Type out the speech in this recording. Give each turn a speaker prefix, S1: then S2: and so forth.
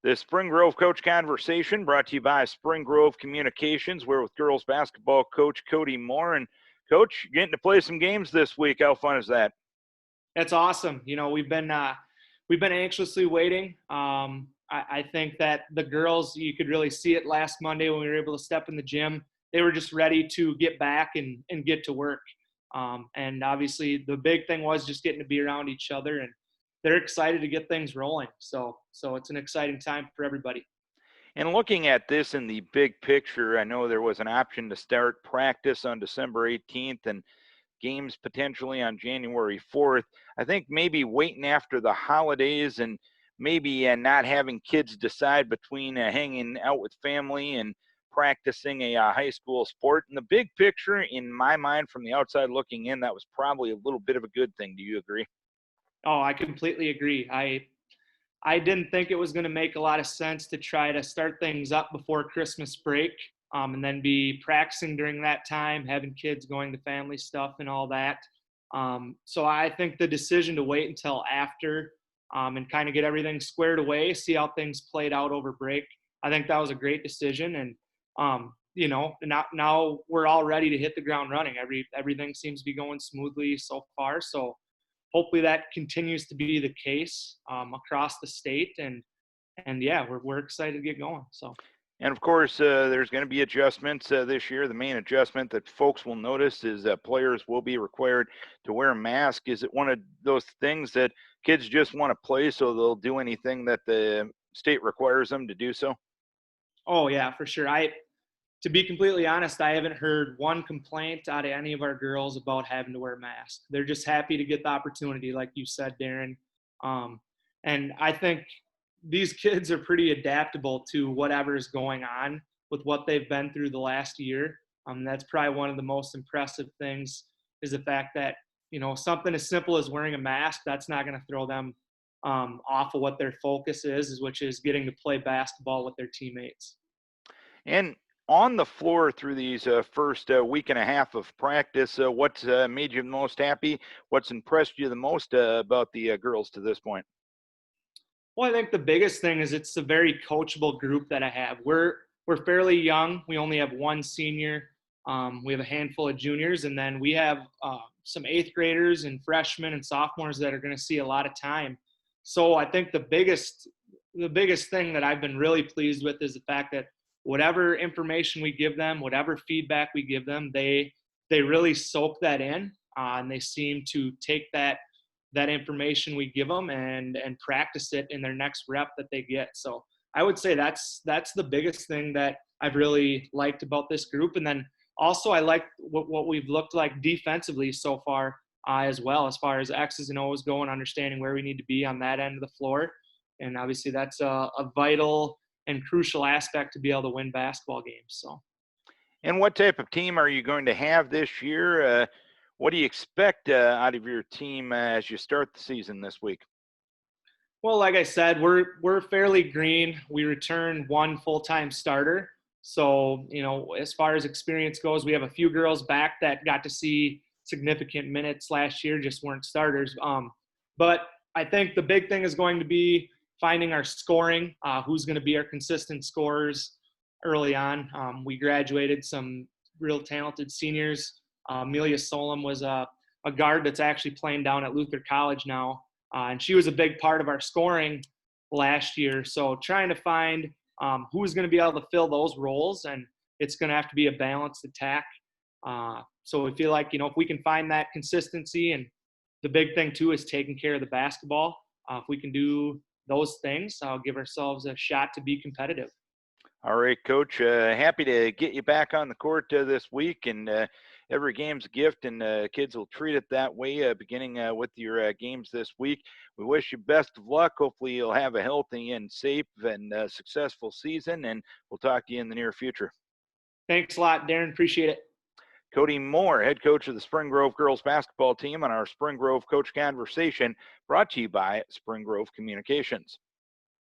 S1: The Spring Grove Coach Conversation brought to you by Spring Grove Communications. We're with girls basketball coach Kody Moore. And coach, getting to play some games this week. How fun is that?
S2: That's awesome. We've been anxiously waiting. I think that the girls, you could really see it last Monday when we were able to step in the gym. They were just ready to get back and get to work. And obviously, the big thing was just getting to be around each other, and they're excited to get things rolling. So it's an exciting time for everybody.
S1: And looking at this in the big picture, I know there was an option to start practice on December 18th and games potentially on January 4th. I think maybe waiting after the holidays and maybe not having kids decide between hanging out with family and practicing a high school sport. In the big picture, in my mind, from the outside looking in, that was probably a little bit of a good thing. Do you agree?
S2: Oh, I completely agree. I didn't think it was going to make a lot of sense to try to start things up before Christmas break, and then be practicing during that time, having kids going to family stuff and all that. So I think the decision to wait until after, and kind of get everything squared away, see how things played out over break, I think that was a great decision. And now we're all ready to hit the ground running. Everything seems to be going smoothly so far. So hopefully that continues to be the case across the state. And yeah, we're excited to get going. So.
S1: And of course, there's going to be adjustments this year. The main adjustment that folks will notice is that players will be required to wear a mask. Is it one of those things that kids just want to play, so they'll do anything that the state requires them to do so?
S2: Oh yeah, for sure. To be completely honest, I haven't heard one complaint out of any of our girls about having to wear masks. They're just happy to get the opportunity, like you said, Darren. Um, and I think these kids are pretty adaptable to whatever is going on with what they've been through the last year. That's probably one of the most impressive things, is the fact that, something as simple as wearing a mask, that's not going to throw them off of what their focus is, which is getting to play basketball with their teammates.
S1: And on the floor through these first week and a half of practice, what's made you most happy? What's impressed you the most about the girls to this point?
S2: Well, I think the biggest thing is it's a very coachable group that I have. We're fairly young. We only have one senior. We have a handful of juniors, and then we have some eighth graders and freshmen and sophomores that are going to see a lot of time. So I think the biggest thing that I've been really pleased with is the fact that whatever information we give them, whatever feedback we give them, they really soak that in, and they seem to take that information we give them and practice it in their next rep that they get. So I would say that's the biggest thing that I've really liked about this group. And then also I like what we've looked like defensively so far, as well, as far as X's and O's go, and understanding where we need to be on that end of the floor. And obviously that's a vital and crucial aspect to be able to win basketball games. So.
S1: And what type of team are you going to have this year? What do you expect out of your team as you start the season this week?
S2: Well, like I said, we're fairly green. We return one full-time starter. So, as far as experience goes, we have a few girls back that got to see significant minutes last year, just weren't starters. But I think the big thing is going to be finding our scoring, who's going to be our consistent scorers early on. We graduated some real talented seniors. Amelia Solom was a guard that's actually playing down at Luther College now. And she was a big part of our scoring last year. So trying to find who's going to be able to fill those roles, and it's going to have to be a balanced attack. So we feel like, if we can find that consistency, and the big thing too is taking care of the basketball. If we can do those things, I'll give ourselves a shot to be competitive.
S1: All right, Coach. Happy to get you back on the court this week, and every game's a gift, and kids will treat it that way, beginning with your games this week. We wish you best of luck. Hopefully you'll have a healthy and safe and successful season, and we'll talk to you in the near future.
S2: Thanks a lot, Darren. Appreciate it.
S1: Kody Moore, head coach of the Spring Grove girls basketball team, on our Spring Grove Coach Conversation, brought to you by Spring Grove Communications.